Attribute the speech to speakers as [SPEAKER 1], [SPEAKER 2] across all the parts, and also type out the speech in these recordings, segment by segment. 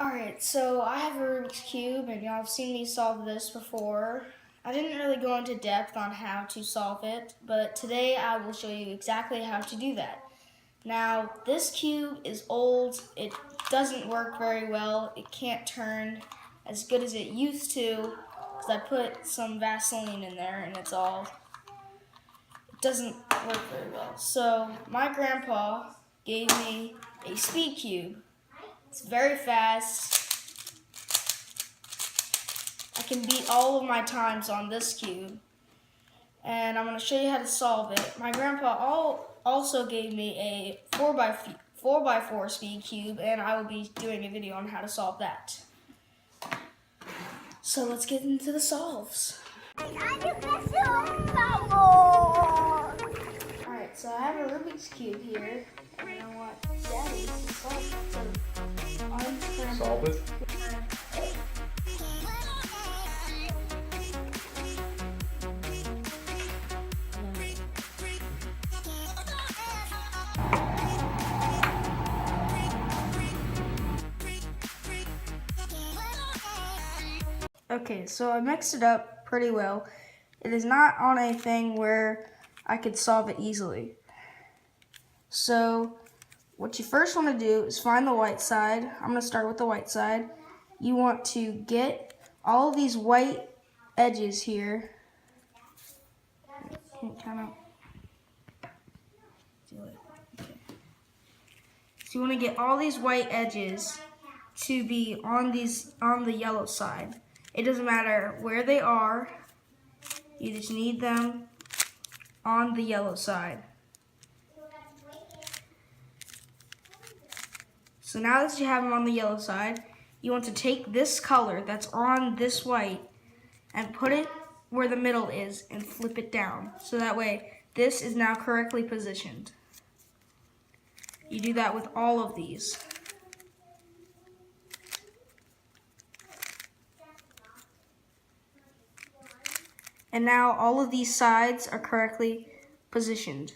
[SPEAKER 1] Alright, so I have a Rubik's Cube, and y'all have seen me solve this before. I didn't really go into depth on how to solve it, but today I will show you exactly how to do that. Now, this cube is old, it doesn't work very well, it can't turn as good as it used to, because I put some Vaseline in there and it doesn't work very well. So, my grandpa gave me a speed cube. It's very fast. I can beat all of my times on this cube, and I'm going to show you how to solve it. My grandpa also gave me a 4x4 speed cube, and I will be doing a video on how to solve that. So let's get into the solves. Alright, so I have a Rubik's Cube here, and I want Daddy to solve it.
[SPEAKER 2] Solve it?
[SPEAKER 1] Okay, so I mixed it up pretty well. It is not on a thing where I could solve it easily. So what you first want to do is find the white side. I'm going to start with the white side. You want to get all of these white edges here. So you want to get all these white edges to be on the yellow side. It doesn't matter where they are, you just need them on the yellow side. So now that you have them on the yellow side, you want to take this color that's on this white and put it where the middle is and flip it down. So that way this is now correctly positioned. You do that with all of these. And now all of these sides are correctly positioned.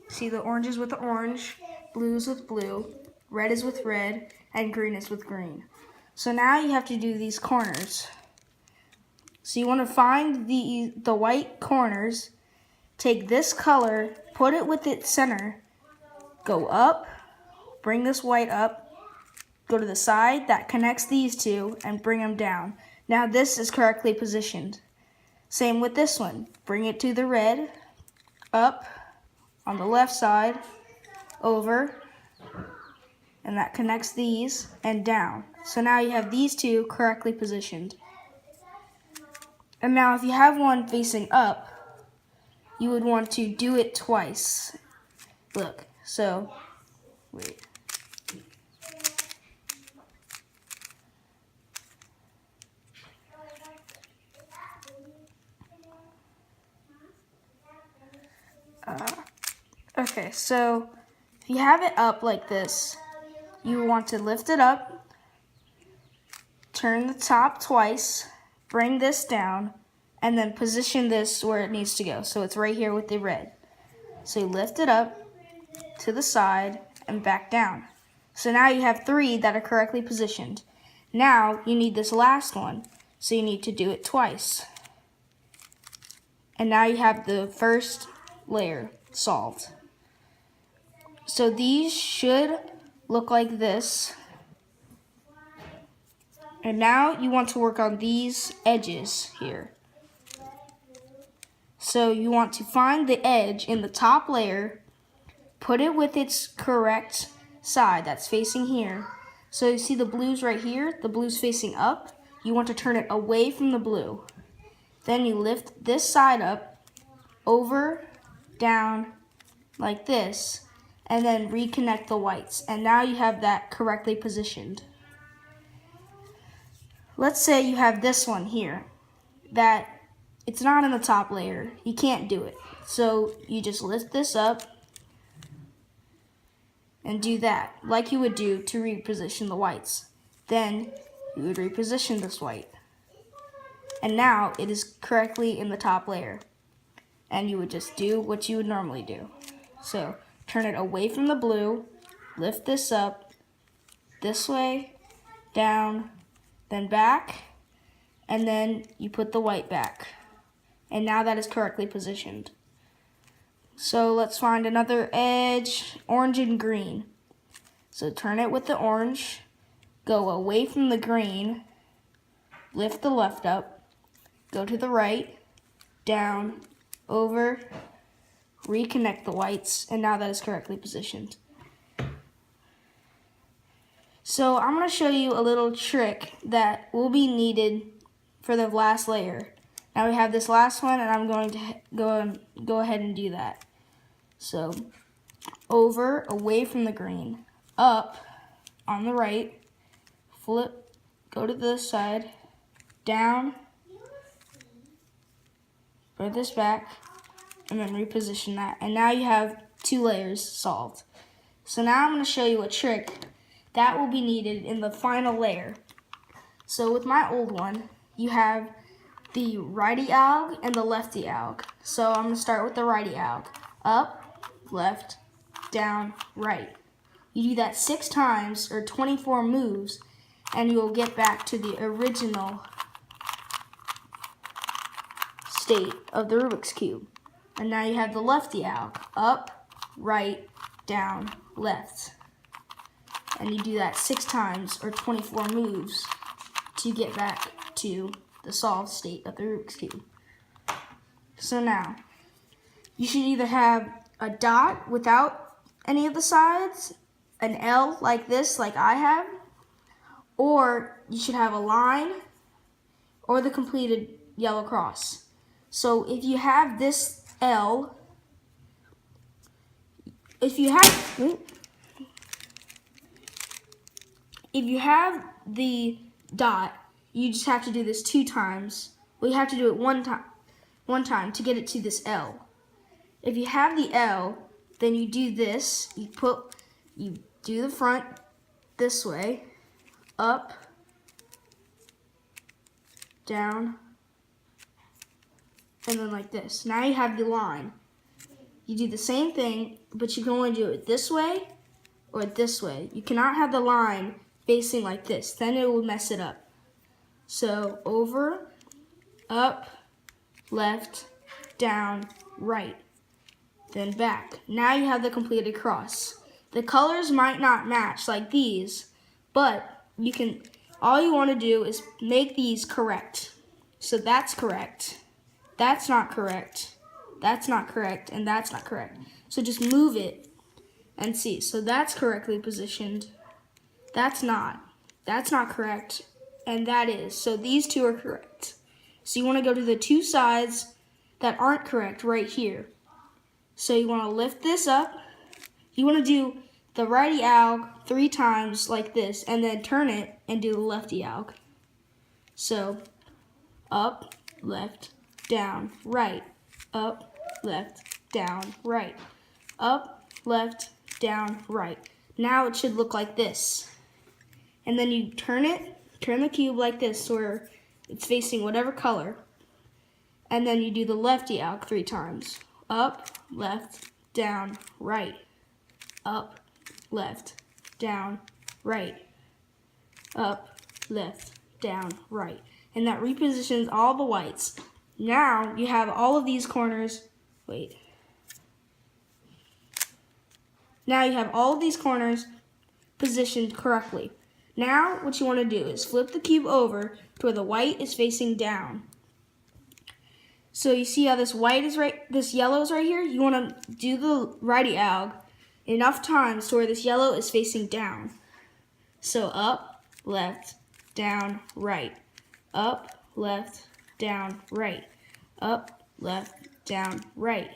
[SPEAKER 1] See, the orange is with the orange, blue is with blue, red is with red, and green is with green. So now you have to do these corners. So you want to find the white corners, take this color, put it with its center, go up, bring this white up, go to the side that connects these two, and bring them down. Now this is correctly positioned. Same with this one. Bring it to the red, up, on the left side, over, and that connects these, and down. So now you have these two correctly positioned. And now if you have one facing up, you would want to do it twice. Look, so, wait. Okay, so if you have it up like this, you want to lift it up, turn the top twice, bring this down, and then position this where it needs to go. So it's right here with the red. So you lift it up to the side and back down. So now you have three that are correctly positioned. Now you need this last one, so you need to do it twice. And now you have the first layer solved. So these should look like this. And now you want to work on these edges here. So you want to find the edge in the top layer, put it with its correct side that's facing here. So you see the blues right here, the blue's facing up. You want to turn it away from the blue. Then you lift this side up, over, down, like this, and then reconnect the whites. And now you have that correctly positioned. Let's say you have this one here, that it's not in the top layer. You can't do it. So you just lift this up and do that, like you would do to reposition the whites. Then you would reposition this white. And now it is correctly in the top layer. And you would just do what you would normally do. So turn it away from the blue, lift this up this way, down, then back, and then you put the white back. And now that is correctly positioned. So let's find another edge, orange and green. So turn it with the orange, go away from the green, lift the left up, go to the right, down, over, reconnect the whites, and now that is correctly positioned. So I'm going to show you a little trick that will be needed for the last layer. Now we have this last one, and I'm going to go ahead and do that. So over, away from the green, up on the right, flip, go to this side, down, put this back, and then reposition that. And now you have 2 layers solved. So now I'm going to show you a trick that will be needed in the final layer. So with my old one, you have the righty alg and the lefty alg. So I'm going to start with the righty alg. Up, left, down, right. You do that 6 times or 24 moves, and you will get back to the original state of the Rubik's Cube. And now you have the lefty alg. Up, right, down, left. And you do that 6 times or 24 moves to get back to the solved state of the Rubik's Cube. So now, you should either have a dot without any of the sides, an L like this, like I have, or you should have a line or the completed yellow cross. So if you have this L, if you have the dot, you just have to do this 2 times. Well, you have to do it one time to get it to this L. If you have the L, then you do this. You do the front this way, up, down, and then like this. Now you have the line. You do the same thing, but you can only do it this way or this way. You cannot have the line facing like this, then it will mess it up. So over, up, left, down, right, then back. Now you have the completed cross. The colors might not match like these, but all you want to do is make these correct. So that's correct, that's not correct, that's not correct, and that's not correct. So just move it and see. So that's correctly positioned. That's not correct, and that is. So these 2 are correct. So you want to go to the 2 sides that aren't correct right here. So you want to lift this up. You want to do the righty alg 3 times like this, and then turn it and do the lefty alg. So up, left, down, right, up, left, down, right, up, left, down, right. Now it should look like this. And then you turn the cube like this, where it's facing whatever color. And then you do the lefty alg 3 times. Up, left, down, right. Up, left, down, right. Up, left, down, right. And that repositions all the whites. Now you have all of these corners. Now you have all of these corners positioned correctly. Now what you want to do is flip the cube over to where the white is facing down. So you see how this yellow is right here? You want to do the righty alg enough times to where this yellow is facing down. So up, left, down, right. Up, left, down, right. Up, left, down, right.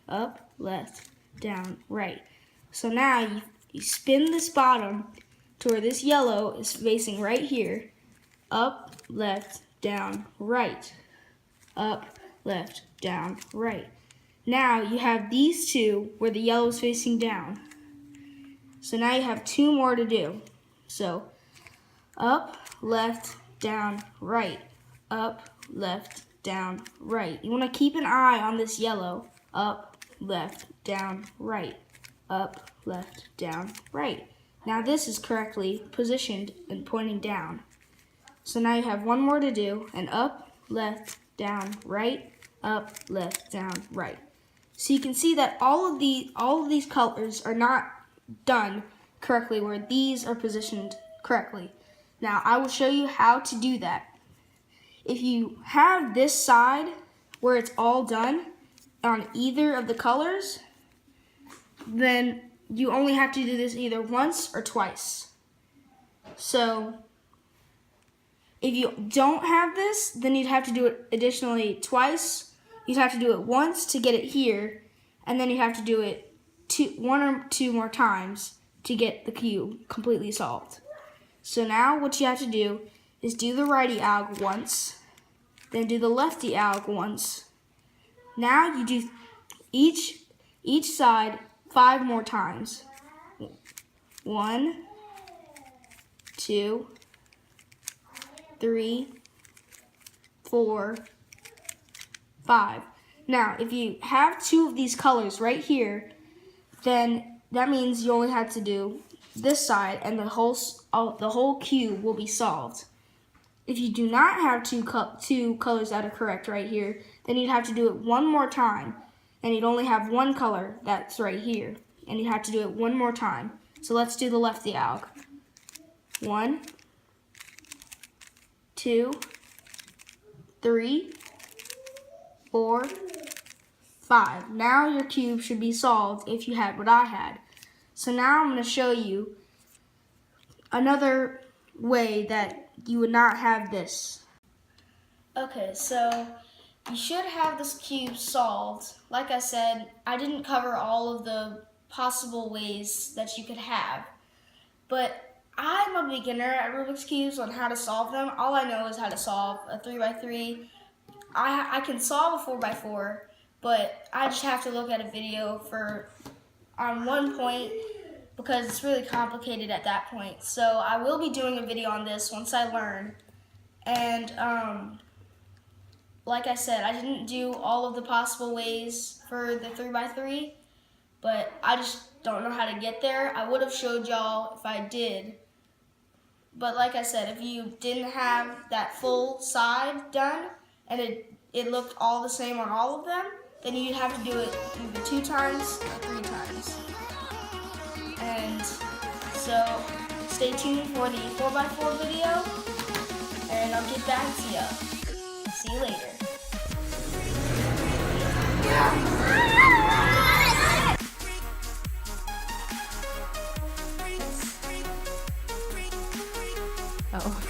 [SPEAKER 1] Up, left, down, right. So now you spin this bottom to where this yellow is facing right here. Up, left, down, right. Up, left, down, right. Now you have these 2 where the yellow is facing down. So now you have 2 more to do. So up, left, down, right. Up, left, down, right. You want to keep an eye on this yellow. Up, left, down, right. Up, left, down, right. Now this is correctly positioned and pointing down. So now you have one more to do, and up, left, down, right, up, left, down, right. So you can see that all of these colors are not done correctly where these are positioned correctly. Now I will show you how to do that. If you have this side where it's all done on either of the colors, then you only have to do this either once or twice. So if you don't have this, then you'd have to do it additionally twice. You'd have to do it once to get it here, and then you have to do it one or two more times to get the cube completely solved. So now what you have to do is do the righty alg once, then do the lefty alg once. Now you do each side 5 more times. 1, 2, 3, 4, 5. Now, if you have 2 of these colors right here, then that means you only have to do this side, and the whole cube will be solved. If you do not have two colors that are correct right here, then you'd have to do it one more time, and you'd only have one color that's right here, and you'd have to do it one more time. So let's do the lefty alg. 1, 2, 3, 4, 5. Now your cube should be solved if you had what I had. So now I'm going to show you another way that you would not have this. Okay, so you should have this cube solved. Like I said, I didn't cover all of the possible ways that you could have, but I'm a beginner at Rubik's Cubes on how to solve them. All I know is how to solve a 3x3. I can solve a 4x4, but I just have to look at a video on one point because it's really complicated at that point. So I will be doing a video on this once I learn. And like I said, I didn't do all of the possible ways for the 3x3, but I just don't know how to get there. I would have showed y'all if I did. But like I said, if you didn't have that full side done and it looked all the same on all of them, then you'd have to do it either 2 times or 3 times. And so stay tuned for the 4x4 video, and I'll get back to you. See you later. Oh.